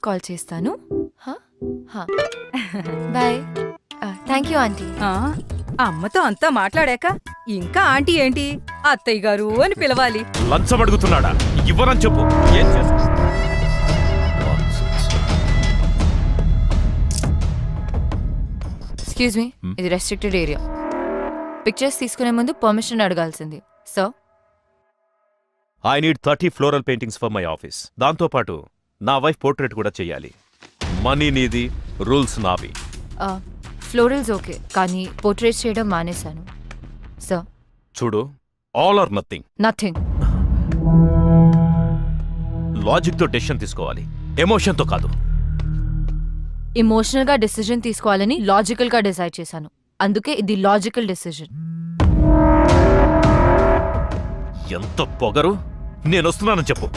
Call చేస్తాను. Bye. Thank you aunty. అమ్మతో అంతా మాట్లాడాక ఇంకా ఆంటీ ఏంటి అత్తయ్య గారు అని పిలవాలి. లంచం అడుగుతున్నాడా? ఇవ్వరని చెప్పు. ఏం చేస్తా? ఎక్స్క్యూజ్ మీ, ఇది రెస్ట్రిక్టెడ్ ఏరియా. పిక్చర్స్ తీసుకునే ముందు పర్మిషన్ అడగాల్సింది. So I need 30 floral paintings for my office. దాంతోపాటు నా వైఫ్ పోర్ట్రేట్ కూడా చెయ్యాలి. మనీ నీది, రూల్స్ నావి. ఫ్లోరల్స్ ఓకే, కానీ పోర్ట్రేట్ చేయడం మానేశాను. సో చూడు, ఆల్ ఆర్ నథింగ్. నథింగ్. లాజిక్తో డెసిషన్ తీసుకోవాలి, ఎమోషన్తో కాదు. ఎమోషనల్గా డెసిజన్ తీసుకోవాలని లాజికల్గా డిసైడ్ చేశాను. అందుకే ఇది లాజికల్ డెసిజన్. ఎంత పొగరు! నేనొస్తున్నానని చెప్పు.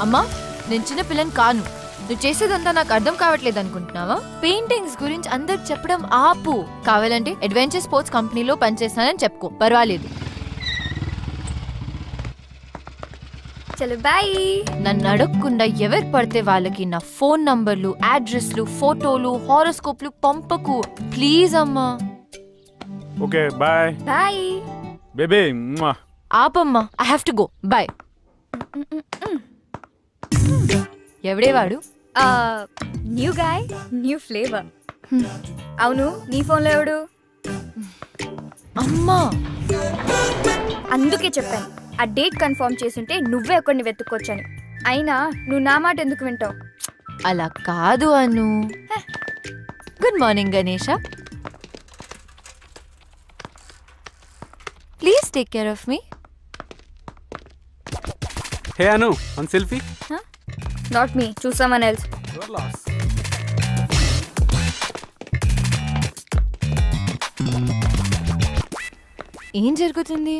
అమ్మా, నేను చిన్న పిల్లని కాను. నువ్వు చేసేదంతా నాకు అర్థం కావట్లేదు అనుకుంటున్నావా? పెయింటింగ్స్ గురించి అందరికి చెప్పడం ఆపు. కావాలంటే అడ్వెంచర్ స్పోర్ట్స్ కంపెనీలో పనిచేస్తానని చెప్పుకో, పర్వాలేదు. చలో బాయ్. నన్ను అడగకుండా ఎవరు పడితే వాళ్ళకి నా ఫోన్ నంబర్లు, అడ్రస్లు, ఫోటోలు, హారోస్కోప్లు పంపకు ప్లీజ్ అమ్మా. Okay bye. Bye baby. ఆపమ్మా, I have to go. Bye. ఎవడేవాడు? New guy, new flavour. అవును, నీ ఫోన్లో ఎవడు? అమ్మా, అందుకే చెప్పాను ఆ డేట్ కన్ఫర్మ్ చేసుంటే నువ్వే ఒకరిని వెతుక్కొచ్చని. అయినా నువ్వు నా మాట ఎందుకు వింటావు? అలా కాదు అను. Good morning Ganesha. Please take care of me. Hey Anu, one selfie. Not me, choose someone else. ఏం జరుగుతుంది?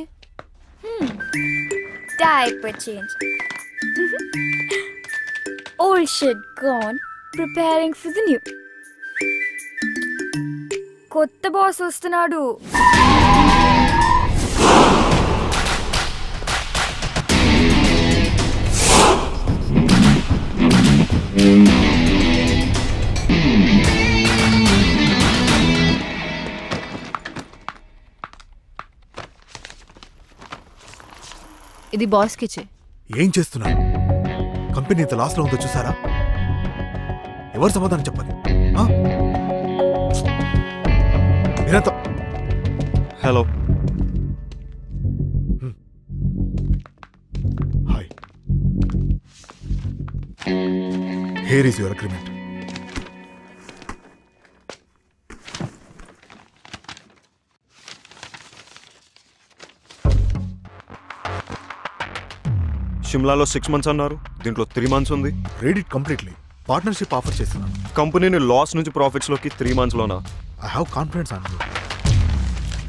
Diaper change. Old shit gone, preparing for the new. కొత్త బాస్ వస్తున్నాడు. ఇది బాస్ కిచే. ఏం చేస్తున్నారు? కంపెనీ ఇంత లాస్ లో ఉందో చూసారా? ఎవరు సమాధానం చెప్పాలి? Hello. Hi. Here is your agreement. షిమ్లాలో 6 months అన్నారు, దీంట్లో 3 months ఉంది. Read it completely. Partnership offer చేస్తున్నాను. కంపెనీని లాస్ నుంచి ప్రాఫిట్స్ లోకి 3 months లోనా? I have confidence on you.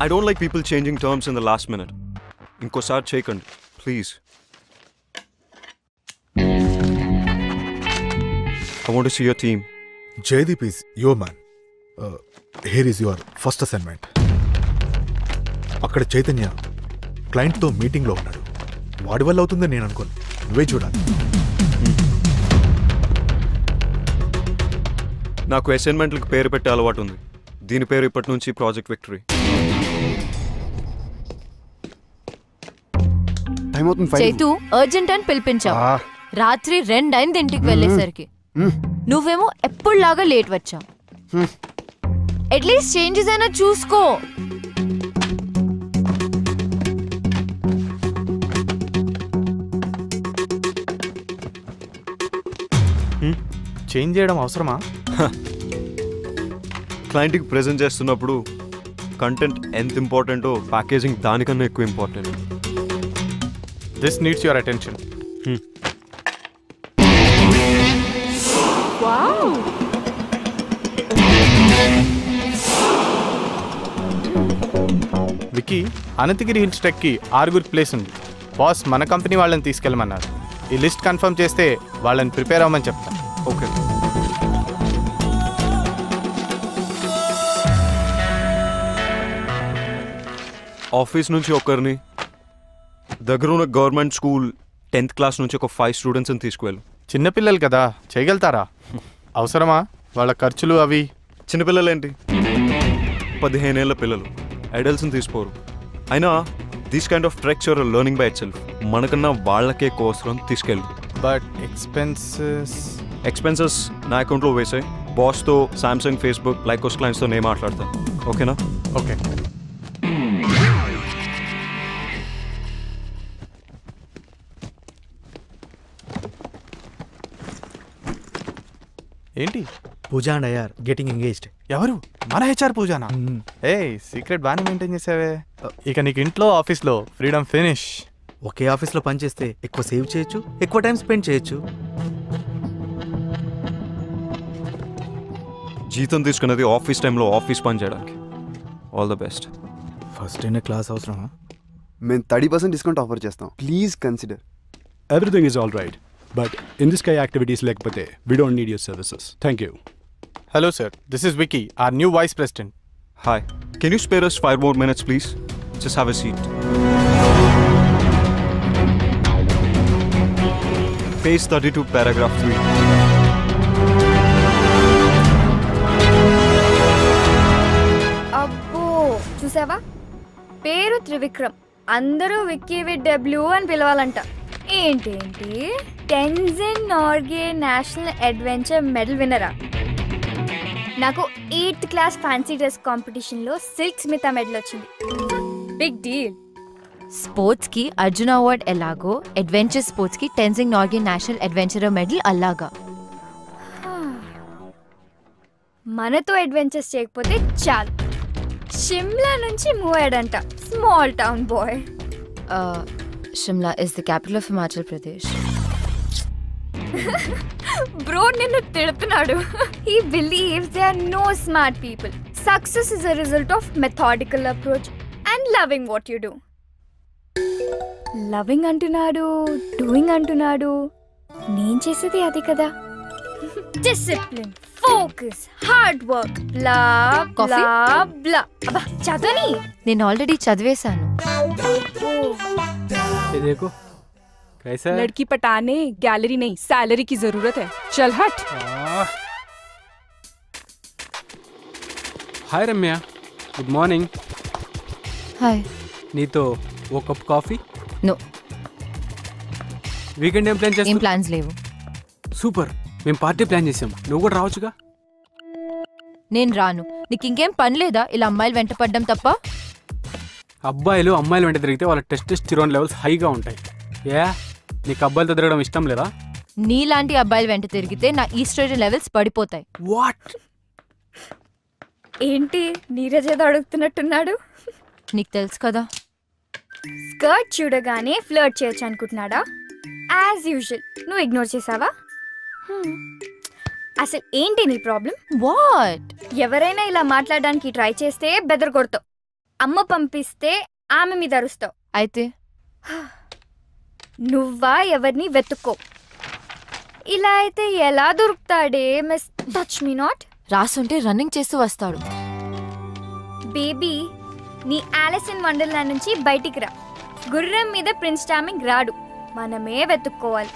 I don't like people changing terms in the last minute. ఇంకోసారి చేయకండి please. I want to see your team. Jaydeep is your man. Here is your first assignment. అక్కడ చైతన్య క్లయింట్తో మీటింగ్లో ఉన్నాడు. వాడి వల్ల అవుతుందని నేను అనుకోను. నువ్వే చూడాలి. నాకు అసైన్మెంట్లకు పేరు పెట్టే అలవాటు ఉంది. దీని పేరు ఇప్పటి నుంచి ప్రాజెక్ట్ విక్టరీ. చైతు అర్జెంట్ అని పిలిపించావు. రాత్రి 2 అయింది ఇంటికి వెళ్ళేసరికి. నువ్వేమో ఎప్పుడులాగా లేట్ వచ్చావు. అట్లీస్ట్ చేంజెస్ అయినా చూసుకో. చేంజ్ చేయడం అవసరమా? క్లయింట్కి ప్రెజెంట్ చేస్తున్నప్పుడు కంటెంట్ ఎంత ఇంపార్టెంటో ప్యాకేజింగ్ దానికన్నా ఎక్కువ important. This needs your attention. Vicky, Ananthagiri hills ట్రెక్కి 6 ప్లేస్ ఉంది. బాస్ మన కంపెనీ వాళ్ళని తీసుకెళ్ళమన్నారు. ఈ లిస్ట్ కన్ఫర్మ్ చేస్తే వాళ్ళని ప్రిపేర్ అవ్వమని చెప్తాను. ఓకే. ఆఫీస్ నుంచి ఒకరిని, దగ్గర ఉన్న గవర్నమెంట్ స్కూల్ 10th క్లాస్ నుంచి ఒక 5 స్టూడెంట్స్ని తీసుకువెళ్ళు. చిన్నపిల్లలు కదా, చేయగలుగుతారా? అవసరమా వాళ్ళ ఖర్చులు అవి? చిన్నపిల్లలేంటి, 15 ఏళ్ళ పిల్లలు, ఐడల్స్ని తీసుకోరు. అయినా this kind of treks you're learning by itself. మనకన్నా వాళ్ళకే కోసరం తీసుకెళ్ళు. బట్ ఎక్స్పెన్సెస్ నా అకౌంట్లో వేసాయి. బాస్తో, సామ్సంగ్, ఫేస్బుక్, లైకోస్ క్లయింట్స్తో నేను మాట్లాడతాను. ఓకేనా? ఓకే. ఏంటి? Pooja and Iyer getting engaged. ఎవరు? మన హెచ్ఆర్ పూజానా? ఏ సీక్రెట్ బాగానే మెయింటైన్ చేసావే. ఇక నీకు ఇంట్లో ఆఫీస్లో ఫ్రీడమ్ ఫినిష్. ఒకే ఆఫీస్లో పనిచేస్తే ఎక్కువ సేవ్ చేయొచ్చు, ఎక్కువ టైం స్పెండ్ చేయొచ్చు. జీతం తీసుకున్నది ఆఫీస్ టైంలో ఆఫీస్ పని చేయడానికి. All the best. ఫస్ట్ అయిన క్లాస్ అవసరమా? మేము 30% డిస్కౌంట్ ఆఫర్ చేస్తాం. Please consider. Everything is all right, but in this Sky activities lekapothe we don't need your services. Thank you. Hello sir, this is Vicky, our new vice president. Hi. Can you spare us 5 more minutes, please? Just have a seat. Page 32, paragraph 3. అబ్బో, చూసావా? పేరు త్రివిక్రమ్, అందరూ Vicky with W అని పిలవాలంట. ఏంటేంటి, Tenzing Norgay national adventure medal విన్నరా? నాకు 8th class fancy dress కాంపిటీషన్లో సిల్క్ స్మిత మెడల్ వచ్చింది. Big deal. స్పోర్ట్స్ కి అర్జున అవార్డ్ ఎలాగో, అడ్వెంచర్ స్పోర్ట్స్ కి Tenzing Norgay national adventurer medal అలాగా. మనతో అడ్వెంచర్స్ చేయకపోతే చాలు. షిమ్లా నుంచి మూవ్ అయ్యాడంట, small town boy. Shimla is the capital of Himachal Pradesh. Bro, నిన్ను తిడుతున్నాడు. He believes there are no smart people. Success is a result of methodical approach and loving what you do. Loving అంటున్నాడు, doing అంటున్నాడు. నేను చేసేది అది కదా. Discipline, focus, hard work, blah blah blah. అబ్బా చదవని. నేను ఆల్రెడీ చదివేశాను. ये देखो कैसा है? लड़की पटाने गैलरी नहीं, सैलरी की जरूरत है. चल हट. हाय रम्या, गुड मॉर्निंग. हाय. నీతో ఓ కప్ కాఫీ? నో. వీకెండ్ ఏం ప్లాన్ చేస్తావు? ఏం ప్లాన్స్ లేవు. సూపర్, మేము పార్టీ ప్లాన్ చేసాం, నువ్వు కూడా రావచ్చుగా. నేను రాను. నీకు ఇంకేం పని లేదా ఇలా అమ్మాయిలు వెంట పడ్డం తప్ప? అబ్బాయిలు అమ్మాయిలు వెంట తిరిగితే వాళ్ళ టెస్టోస్టెరాన్ లెవెల్స్ హైగా ఉంటాయి. ఏ నీకు అబ్బాయిలతో తిరగడం ఇష్టం లేదా? నీలాంటి అబ్బాయిలు వెంట తిరిగితే నా ఈస్ట్రోజన్ లెవెల్స్ పడిపోతాయి. వాట్? ఏంటి నీరజ్ ఏదో అడుగుతున్నట్టున్నాడు? నీకు తెలుసు కదా. స్కర్ట్ చూడగానే ఫ్లర్ట్ చేయొచ్చు అనుకుంటున్నాడా? యాజ్ యూజువల్ నువ్వు ఇగ్నోర్ చేసావా? అసలు ఏంటి నీ ప్రాబ్లం? వాట్? ఎవరైనా ఇలా మాట్లాడడానికి ట్రై చేస్తే బెదర్ కొడతావు. అమ్మ పంపిస్తే ఆమె మీద అరుస్తావు. అయితే నువ్వా ఎవరిని వెతుక్కో. ఇలా అయితే ఎలా దొరుకుతాడే మిస్ టచ్ మీ నాట్? రాసుంటే రన్నింగ్ చేస్తూ వస్తాడు. బేబీ, నీ ఆలిస్ ఇన్ వండర్లాండ్ నుంచి బయటికి రా. గుర్రం మీద ప్రిన్స్ చార్మింగ్ రాడు, మనమే వెతుక్కోవాలి.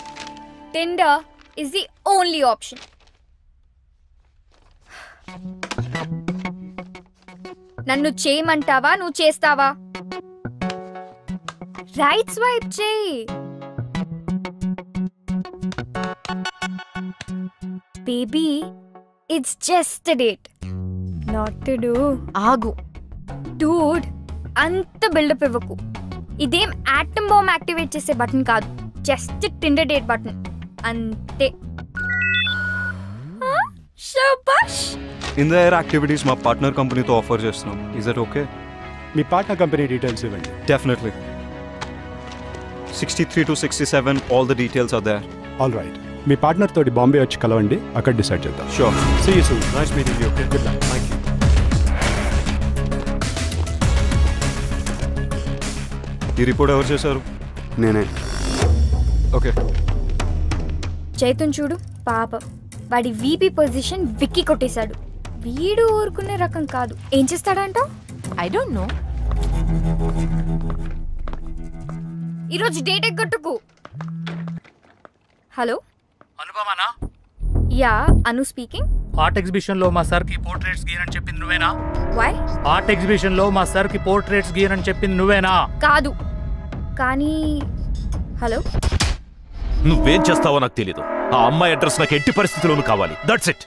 Tinder is the only option. నన్ను చేయమంటావా, నువ్వు చేస్తావా? రైట్ స్వైప్ చేయి. Baby, it's just a date, not to do. ఆగు. డూడ్, అంత బిల్డప్ ఇవ్వకు. ఇదేం యాటమ్ బాంబ్ యాక్టివేట్ చేసే బటన్ కాదు, జస్ట్ టిండర్ డేట్ బటన్ అంతే. శభాష్. ఇన్ ద ఎయిర్ యాక్టివిటీస్ మా పార్ట్నర్ కంపెనీతో ఆఫర్ చేస్తున్నాం. Is that okay? మీ పార్ట్నర్ కంపెనీ డీటెయిల్స్ ఇవ్వండి. Definitely. 63 to 67 all the details are there. All right, me partner తోటి బాంబే వచ్చి కలవండి, అక్కడ డిసైడ్ చేద్దాం. Sure. See you soon. Nice meeting you. Good luck. Thank you. ఈ రిపోర్ట్ ఎవరు చేశారు? నేనే. ఓకే. చైతన్ చూడు, పాపం వాడి వీపీ పొజిషన్ విక్కీ కొట్టేశాడు. వీడు ఊరుకునే రకం కాదు. ఏం చేస్తాడంట? I don't know. ఈరోజు డేట్ ఎగ్గొట్టుకు. హలో అనుపమానా? యా, అను స్పీకింగ్. ఆర్ట్ ఎగ్జిబిషన్ లో మా సార్ కి పోర్ట్రేట్స్ గీయనని చెప్పింది నువ్వేనా? వై? ఆర్ట్ ఎగ్జిబిషన్ లో మా సార్ కి పోర్ట్రేట్స్ గీయనని చెప్పింది నువ్వేనా? కాదు, కానీ హలో, నువ్వేం చేస్తావో నాకు తెలీదు. ఆ అమ్మాయి అడ్రస్ నాకు ఎట్టి పరిస్థితుల్లోనూ కావాలి. That's it.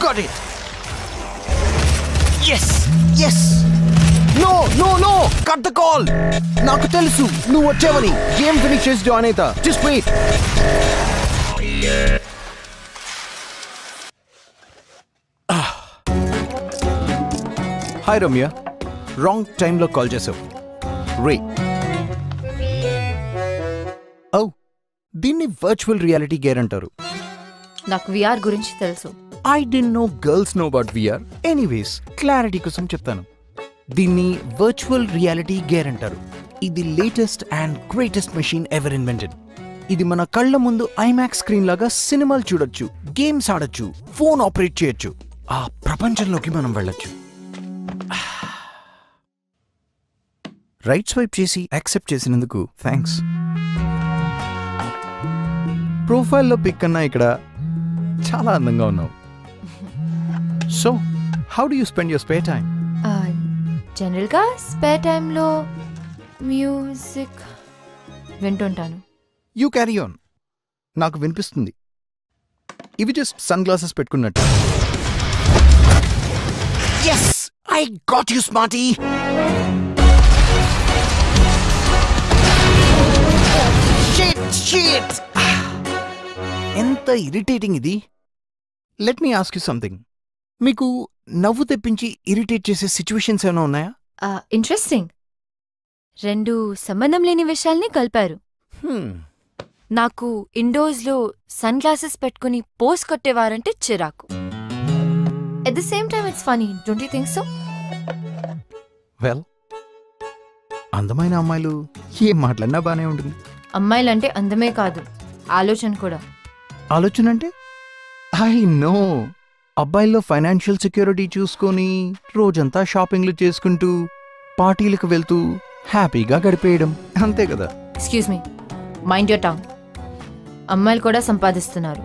Got it. Yes, yes. No, no, no. Cut the call. నాకు తెలుసు నువ్వు వచ్చావని. గేమ్ ఫినిష్ చేసి జాయిన్ అవుతా. Just wait. Hi Ramya, wrong టైంలో కాల్ చేసావు. రే, ఓ, దీన్ని వర్చువల్ రియాలిటీ గేర్ అంటారు. నాకు VR గురించి తెలుసు. I didn't know girls know about VR. Anyways, clarity కోసం చెప్తాను. దీన్ని వర్చువల్ రియాలిటీ గేర్ అంటారు. ఇది latest and greatest machine ever invented. ఇది మన కళ్ళ ముందు ఐమాక్స్ స్క్రీన్ లాగా సినిమాలు చూడొచ్చు, గేమ్స్ ఆడొచ్చు, ఫోన్ ఆపరేట్ చేయొచ్చు. ఆ ప్రపంచంలోకి మనం వెళ్ళొచ్చు. రైట్ స్వైప్ చేసి యాక్సెప్ట్ చేసినందుకు థ్యాంక్స్. ప్రొఫైల్లో పిక్ కన్నా ఇక్కడ చాలా అందంగా ఉన్నావు. So how do you spend your spare time? జనరల్గా స్పేర్ టైంలో మ్యూజిక్ వింటుంటాను. You carry on. నాకు వినిపిస్తుంది. ఇవి జస్ట్ సన్ గ్లాసెస్ పెట్టుకున్నట్టు. Yes, I got you smarty. ఎంత ఇరిటేటింగ్ ఇది. Let me ask you something. మీకు నవ్వు తెప్పించి ఇరిటేట్ చేసే సిచ్యువేషన్స్ ఏమైనా ఉన్నాయా? ఇంట్రెస్టింగ్. 2 సంబంధం లేని విషయాల్ని కలిపారు. నాకు ఇండోర్స్లో సన్ గ్లాసెస్ పెట్టుకుని పోస్ కొట్టేవారంటే చిరాకు. At the same time it's funny, don't you think so? Well, అందమైన అమ్మాయిలు ఏం మాట్లాడినా బానే ఉంటుంది. అమ్మాయిలంటే అందమే కాదు, ఆలోచన కూడా. ఆలోచన అంటే? I know. అబ్బాయిల్లో ఫైనాన్షియల్ సెక్యూరిటీ చూసుకొని రోజంతా షాపింగ్లు చేసుకుంటూ పార్టీలకు వెళ్తూ హ్యాపీగా గడిపేయడం, అంతే కదా? Excuse me, mind your tongue. అమ్మాయిలు కూడా సంపాదిస్తున్నారు.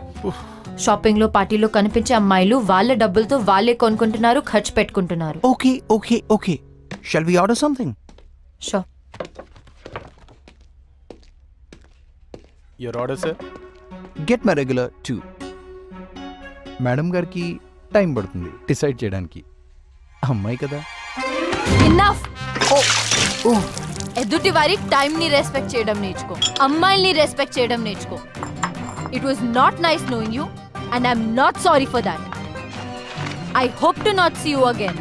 షాపింగ్లో పార్టీలో కనిపించే అమ్మాయిలు వాళ్ళ డబ్బులతో వాళ్ళే కొనుక్కుంటున్నారు, ఖర్చు పెట్టుకుంటున్నారు. Okay okay okay, shall we order something? So. Your order sir. Get my regular 2. Madam గారికి టైం పడుతుంది డిసైడ్ చేయడానికి. అమ్మాయి కదా. ఇన్నఫ్. ఎదుటి వారి టైంని రెస్పెక్ట్ చేయడం నేర్చుకో, అమ్మాయిల్ని రెస్పెక్ట్ చేయడం నేర్చుకో. It was not nice knowing you and I'm not sorry for that. I hope to not see you again.